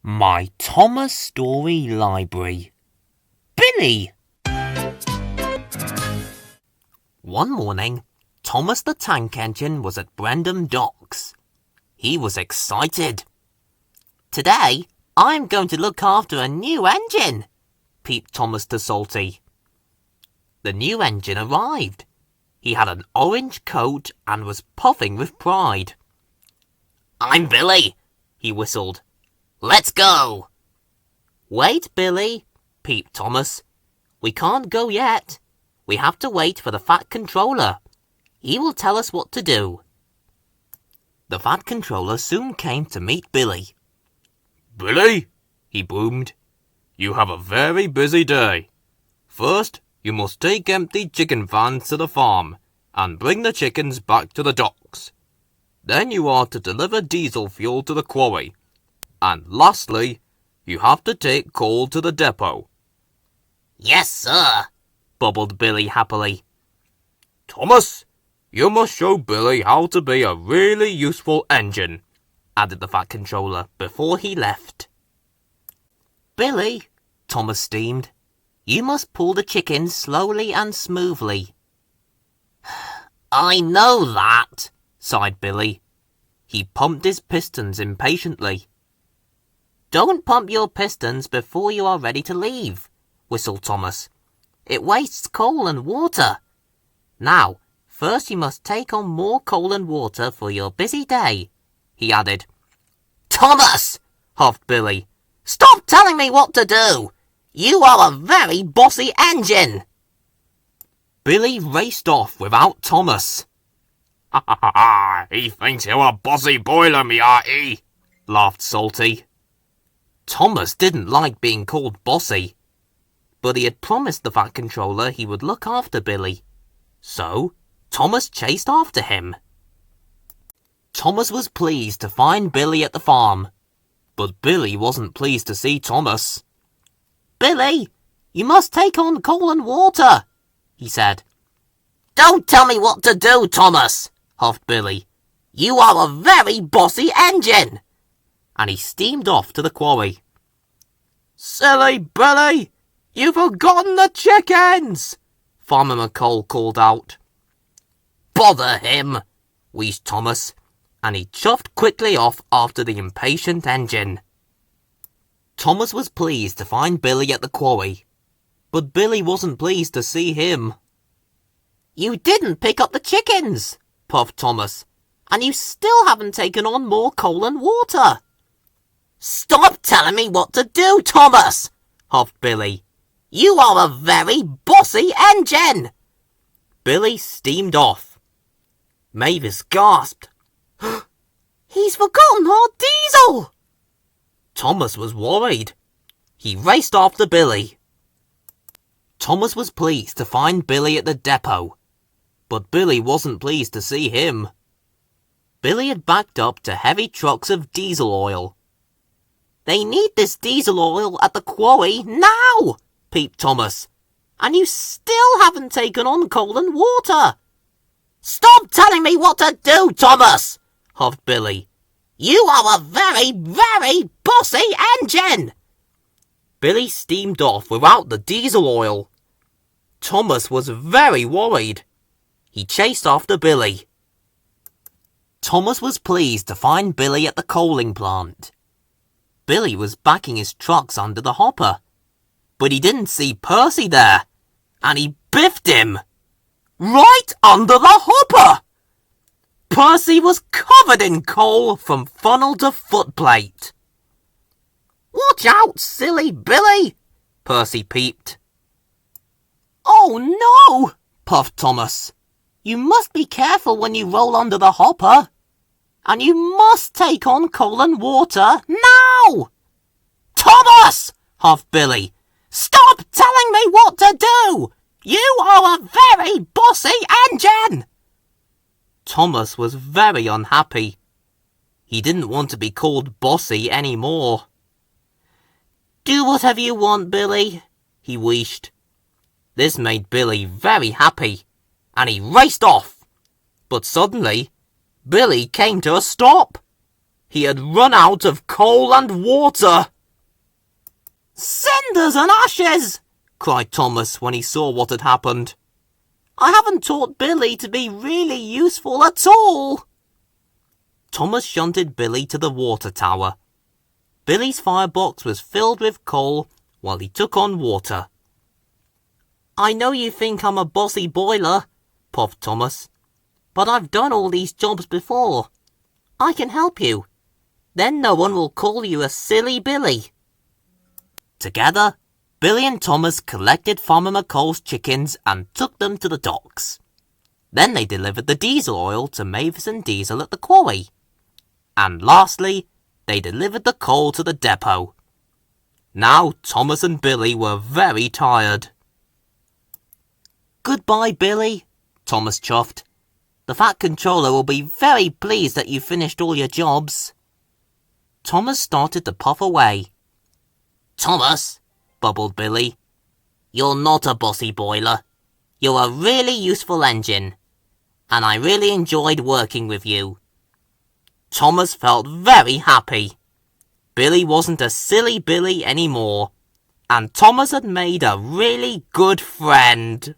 My Thomas Story Library. Billy! One morning, Thomas the Tank Engine was at Brendam Docks. He was excited. "Today, I'm going to look after a new engine," peeped Thomas to Salty. The new engine arrived. He had an orange coat and was puffing with pride. "I'm Billy," he whistled. "Let's go." "Wait, Billy," peeped Thomas. "We can't go yet. We have to wait for the Fat Controller. He will tell us what to do." The Fat Controller soon came to meet Billy. "Billy," he boomed, "you have a very busy day. First, you must take empty chicken vans to the farm and bring the chickens back to the docks. Then you are to deliver diesel fuel to the quarry. And lastly, you have to take coal to the depot." "Yes, sir," bubbled Billy happily. "Thomas, you must show Billy how to be a really useful engine," added the Fat Controller before he left. "Billy," Thomas steamed, "you must pull the chickens slowly and smoothly." "I know that," sighed Billy. He pumped his pistons impatiently. "Don't pump your pistons before you are ready to leave," whistled Thomas. "It wastes coal and water. Now, first you must take on more coal and water for your busy day," he added. "Thomas!" huffed Billy. "Stop telling me what to do! You are a very bossy engine!" Billy raced off without Thomas. "Ha ha ha ha! He thinks you're a bossy boiler, me hearty," laughed Salty. Thomas didn't like being called bossy, but he had promised the Fat Controller he would look after Billy. So, Thomas chased after him. Thomas was pleased to find Billy at the farm, but Billy wasn't pleased to see Thomas. "Billy, you must take on coal and water," he said. "Don't tell me what to do, Thomas," huffed Billy. "You are a very bossy engine." And he steamed off to the quarry. "Silly Billy, you've forgotten the chickens!" Farmer McColl called out. "Bother him," wheezed Thomas, and he chuffed quickly off after the impatient engine. Thomas was pleased to find Billy at the quarry, but Billy wasn't pleased to see him. "You didn't pick up the chickens," puffed Thomas, "and you still haven't taken on more coal and water." "Stop telling me what to do, Thomas," huffed Billy. "You are a very bossy engine." Billy steamed off. Mavis gasped. "He's forgotten our diesel!" Thomas was worried. He raced after Billy. Thomas was pleased to find Billy at the depot, but Billy wasn't pleased to see him. Billy had backed up to heavy trucks of diesel oil. "They need this diesel oil at the quarry now," peeped Thomas, "and you still haven't taken on coal and water." "Stop telling me what to do, Thomas," huffed Billy. "You are a very, very bossy engine." Billy steamed off without the diesel oil. Thomas was very worried. He chased after Billy. Thomas was pleased to find Billy at the coaling plant. Billy was backing his trucks under the hopper, but he didn't see Percy there, and he biffed him right under the hopper. Percy was covered in coal from funnel to footplate. "Watch out, silly Billy," Percy peeped. "Oh no," puffed Thomas. "You must be careful when you roll under the hopper. And you must take on coal and water now." "Thomas," huffed Billy, "stop telling me what to do. You are a very bossy engine." Thomas was very unhappy. He didn't want to be called bossy anymore. "Do whatever you want, Billy," he wheezed. This made Billy very happy, and he raced off. But suddenly, Billy came to a stop. He had run out of coal and water. Cinders and ashes! Cried Thomas when he saw what had happened. I haven't taught Billy to be really useful at all. Thomas shunted Billy to the water tower. Billy's firebox was filled with coal while he took on water. I know you think I'm a bossy boiler, puffed Thomas, but I've done all these jobs before. I can help you. Then no one will call you a silly Billy. Together, Billy and Thomas collected Farmer McColl's chickens and took them to the docks. Then they delivered the diesel oil to Mavis and Diesel at the quarry. And lastly, they delivered the coal to the depot. Now Thomas and Billy were very tired. Goodbye, Billy, Thomas chuffed. The Fat Controller will be very pleased that you finished all your jobs. Thomas started to puff away. Thomas, bubbled Billy, you're not a bossy boiler. You're a really useful engine, and I really enjoyed working with you. Thomas felt very happy. Billy wasn't a silly Billy anymore, and Thomas had made a really good friend.